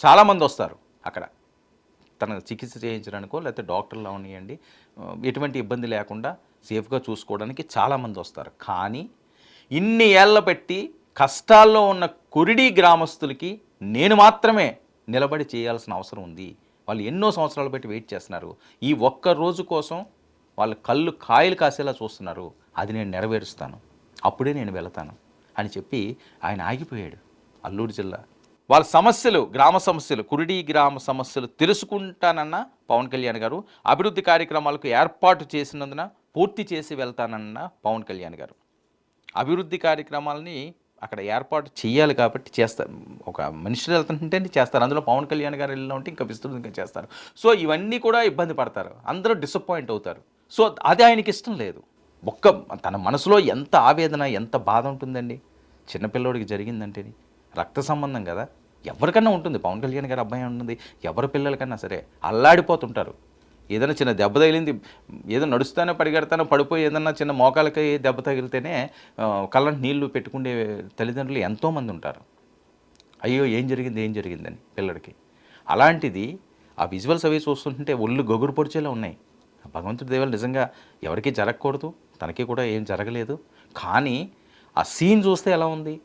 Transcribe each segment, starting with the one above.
చాలామంది వస్తారు అక్కడ తన చికిత్స చేయించడానికో లేకపోతే డాక్టర్లు అవనియండి ఎటువంటి ఇబ్బంది లేకుండా సేఫ్గా చూసుకోవడానికి చాలామంది వస్తారు. కానీ ఇన్ని ఏళ్ళ పెట్టి కష్టాల్లో ఉన్న కురిడి గ్రామస్తులకి నేను మాత్రమే నిలబడి చేయాల్సిన అవసరం ఉంది. వాళ్ళు ఎన్నో సంవత్సరాలు పెట్టి వెయిట్ చేస్తున్నారు. ఈ ఒక్క రోజు కోసం వాళ్ళ కళ్ళు కాయలు కాసేలా చూస్తున్నారు. అది నేను నెరవేరుస్తాను, అప్పుడే నేను వెళతాను అని చెప్పి ఆయన ఆగిపోయాడు. అల్లూరు జిల్లా వాళ్ళ సమస్యలు, గ్రామ సమస్యలు, కురిడి గ్రామ సమస్యలు తెలుసుకుంటానన్న పవన్ కళ్యాణ్ గారు, అభివృద్ధి కార్యక్రమాలకు ఏర్పాటు చేసినందున పూర్తి చేసి వెళ్తానన్న పవన్ కళ్యాణ్ గారు. అభివృద్ధి కార్యక్రమాలని అక్కడ ఏర్పాటు చేయాలి కాబట్టి చేస్తారు. ఒక మనుషులు వెళ్తుంటే చేస్తారు. అందులో పవన్ కళ్యాణ్ గారు వెళ్ళిన ఉంటే ఇంకా విస్తృతంగా చేస్తారు. సో ఇవన్నీ కూడా ఇబ్బంది పడతారు, అందరూ డిసప్పాయింట్ అవుతారు. సో అది ఆయనకి ఇష్టం లేదు. తన మనసులో ఎంత ఆవేదన, ఎంత బాధ ఉంటుందండి. చిన్నపిల్లోడికి జరిగిందంటేని రక్త సంబంధం కదా, ఎవరికన్నా ఉంటుంది. పవన్ కళ్యాణ్ గారి అబ్బాయి ఉంటుంది, ఎవరి పిల్లలకన్నా సరే అల్లాడిపోతుంటారు. ఏదైనా చిన్న దెబ్బ తగిలింది, ఏదో నడుస్తానో పరిగెడతానో పడిపోయి ఏదన్నా చిన్న మోకాలకి దెబ్బ తగిలితేనే కళ్ళంటి నీళ్లు పెట్టుకునే తల్లిదండ్రులు ఎంతోమంది ఉంటారు. అయ్యో ఏం జరిగిందని పిల్లడికి. అలాంటిది ఆ విజువల్స్ అవి చూస్తుంటే ఒళ్ళు గొగురు పొడిచేలా ఉన్నాయి. భగవంతుడి దేవాలు నిజంగా ఎవరికీ జరగకూడదు, తనకి కూడా ఏం జరగలేదు. కానీ ఆ సీన్ చూస్తే ఎలా ఉంది,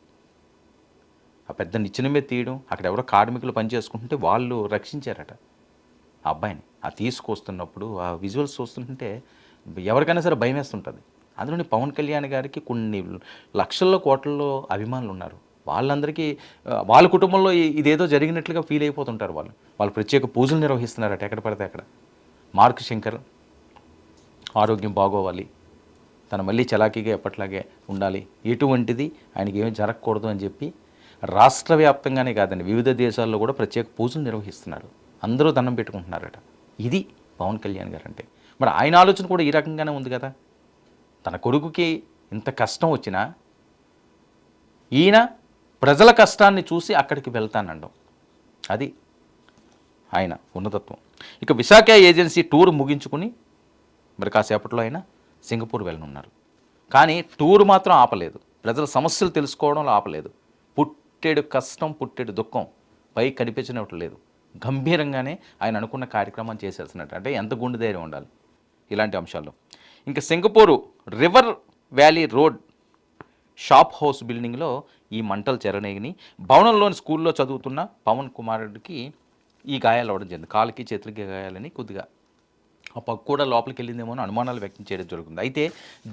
ఆ పెద్ద నిచ్చెన మీద తీయడం, అక్కడ ఎవరో కార్మికులు పనిచేసుకుంటుంటే వాళ్ళు రక్షించారట ఆ అబ్బాయిని. ఆ తీసుకొస్తున్నప్పుడు ఆ విజువల్స్ చూస్తుంటే ఎవరికైనా సరే భయం వేస్తుంటుంది. అందులోని పవన్ కళ్యాణ్ గారికి కొన్ని లక్షల్లో కోట్లలో అభిమానులు ఉన్నారు. వాళ్ళందరికీ వాళ్ళ కుటుంబంలో ఇదేదో జరిగినట్లుగా ఫీల్ అయిపోతుంటారు. వాళ్ళు ప్రత్యేక పూజలు నిర్వహిస్తున్నారట ఎక్కడ పడితే అక్కడ. మార్క్ శంకర్ ఆరోగ్యం బాగోవాలి, తను మళ్ళీ చలాకీగా ఎప్పట్లాగే ఉండాలి, ఎటువంటిది ఆయనకి ఏమీ జరగకూడదు అని చెప్పి రాష్ట్ర వ్యాప్తంగానే కాదండి, వివిధ దేశాల్లో కూడా ప్రత్యేక పూజలు నిర్వహిస్తున్నారు. అందరూ దండం పెట్టుకుంటున్నారట. ఇది పవన్ కళ్యాణ్ గారు అంటే. మరి ఆయన ఆలోచన కూడా ఈ రకంగానే ఉంది కదా. తన కొడుకుకి ఇంత కష్టం వచ్చినా ఈయన ప్రజల కష్టాన్ని చూసి అక్కడికి వెళ్తానండం, అది ఆయన ఉన్నతత్వం. ఇక విశాఖ ఏజెన్సీ టూర్ ముగించుకుని మరి కాసేపట్లో ఆయన సింగపూర్ వెళ్ళనున్నారు. కానీ టూర్ మాత్రం ఆపలేదు, ప్రజల సమస్యలు తెలుసుకోవడంలో ఆపలేదు. పుట్టెడు కష్టం, పుట్టెడు దుఃఖం పై కనిపించినట్లు లేదు. గంభీరంగానే ఆయన అనుకున్న కార్యక్రమం చేసేసినట్టు. అంటే ఎంత గుండె ధైర్యం ఉండాలి ఇలాంటి అంశాల్లో. ఇంకా Singapore river valley road shop house బిల్డింగ్లో ఈ మంటలు చెరనేగిని భవనంలోని స్కూల్లో చదువుతున్న పవన్ కుమారుడికి ఈ గాయాలు అవ్వడం జరిగింది. కాలుకి చేతులకి గాయాలని కొద్దిగా ఆ పక్క కూడా లోపలికి వెళ్ళిందేమో అని అనుమానాలు వ్యక్తం చేయడం జరుగుతుంది. అయితే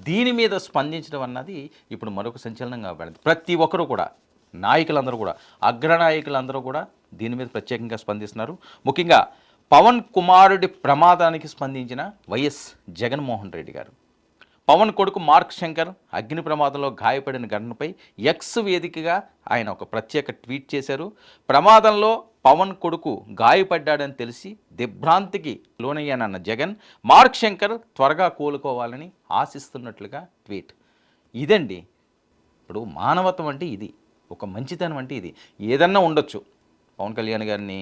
దీని మీద స్పందించడం అన్నది ఇప్పుడు మరొక సంచలనంగా పడింది. ప్రతి ఒక్కరూ కూడా, నాయకులందరూ కూడా, అగ్రనాయకులందరూ కూడా దీని మీద ప్రత్యేకంగా స్పందిస్తున్నారు. ముఖ్యంగా పవన్ కుమారుడి ప్రమాదానికి స్పందించిన వైఎస్ జగన్మోహన్ రెడ్డి గారు. పవన్ కొడుకు మార్క్ శంకర్ అగ్ని ప్రమాదంలో గాయపడిన ఘటనపై ఎక్స్ వేదికగా ఆయన ఒక ప్రత్యేక ట్వీట్ చేశారు. ప్రమాదంలో పవన్ కొడుకు గాయపడ్డాడని తెలిసి దిగ్భ్రాంతికి లోనయ్యానన్న జగన్, మార్క్ శంకర్ త్వరగా కోలుకోవాలని ఆశిస్తున్నట్లుగా ట్వీట్. ఇదండి ఇప్పుడు మానవత్వం అంటే ఇది, ఒక మంచితనం అంటే ఇది. ఏదన్నా ఉండొచ్చు, పవన్ కళ్యాణ్ గారిని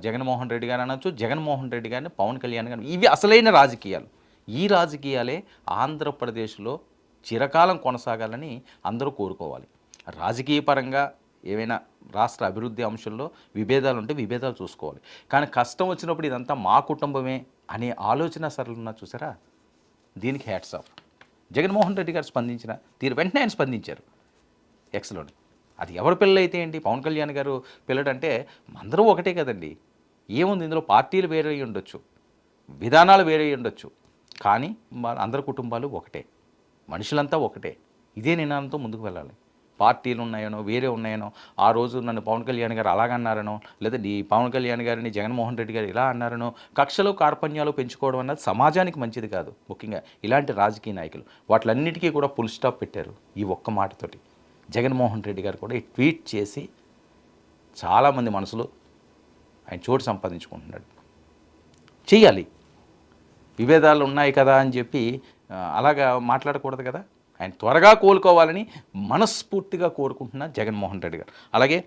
జగన్మోహన్ రెడ్డి గారు అనొచ్చు, జగన్మోహన్ రెడ్డి గారిని పవన్ కళ్యాణ్ గారిని. ఇవి అసలైన రాజకీయాలు. ఈ రాజకీయాలే ఆంధ్రప్రదేశ్లో చిరకాలం కొనసాగాలని అందరూ కోరుకోవాలి. రాజకీయ పరంగా ఏవైనా రాష్ట్ర అభివృద్ధి అంశంలో విభేదాలు ఉంటే విభేదాలు చూసుకోవాలి. కానీ కష్టం వచ్చినప్పుడు ఇదంతా మా కుటుంబమే అనే ఆలోచన సరళున్నా చూసారా, దీనికి హ్యాట్స్ ఆఫ్. జగన్మోహన్ రెడ్డి గారు స్పందించిన తీరు వెంటనే ఆయన స్పందించారు ఎక్స్లోని. అది ఎవరి పిల్లలు అయితే ఏంటి, పవన్ కళ్యాణ్ గారు పిల్లడంటే అందరూ ఒకటే కదండి. ఏముంది ఇందులో, పార్టీలు వేరే ఉండొచ్చు, విధానాలు వేరే ఉండొచ్చు, కానీ అందరి కుటుంబాలు ఒకటే, మనుషులంతా ఒకటే. ఇదే నినాదంతో ముందుకు వెళ్ళాలి. పార్టీలు ఉన్నాయనో వేరే ఉన్నాయనో, ఆ రోజు నన్ను పవన్ కళ్యాణ్ గారు అలాగన్నారనో, లేదా ఈ పవన్ కళ్యాణ్ గారిని జగన్మోహన్ రెడ్డి గారు ఇలా అన్నారనో కక్షలు కార్పణ్యాలు పెంచుకోవడం అన్నది సమాజానికి మంచిది కాదు. ముఖ్యంగా ఇలాంటి రాజకీయ నాయకులు వాటిలన్నిటికీ కూడా ఫుల్ స్టాప్ పెట్టారు ఈ ఒక్క మాటతోటి. జగన్మోహన్ రెడ్డి గారు కూడా ఈ ట్వీట్ చేసి చాలామంది మనసులో ఆయన చోటు సంపాదించుకుంటున్నాడు. చెయ్యాలి, విభేదాలు ఉన్నాయి కదా అని చెప్పి అలాగా మాట్లాడకూడదు కదా. ఆయన త్వరగా కోలుకోవాలని మనస్ఫూర్తిగా కోరుకుంటున్న జగన్మోహన్ రెడ్డి గారు. అలాగే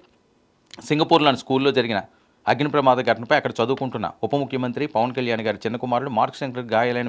సింగపూర్లోని స్కూల్లో జరిగిన అగ్ని ప్రమాద ఘటనపై అక్కడ చదువుకుంటున్న ఉప ముఖ్యమంత్రి పవన్ కళ్యాణ్ గారి చిన్న కుమారుడు మార్క్ శంకర్ గాయాలైన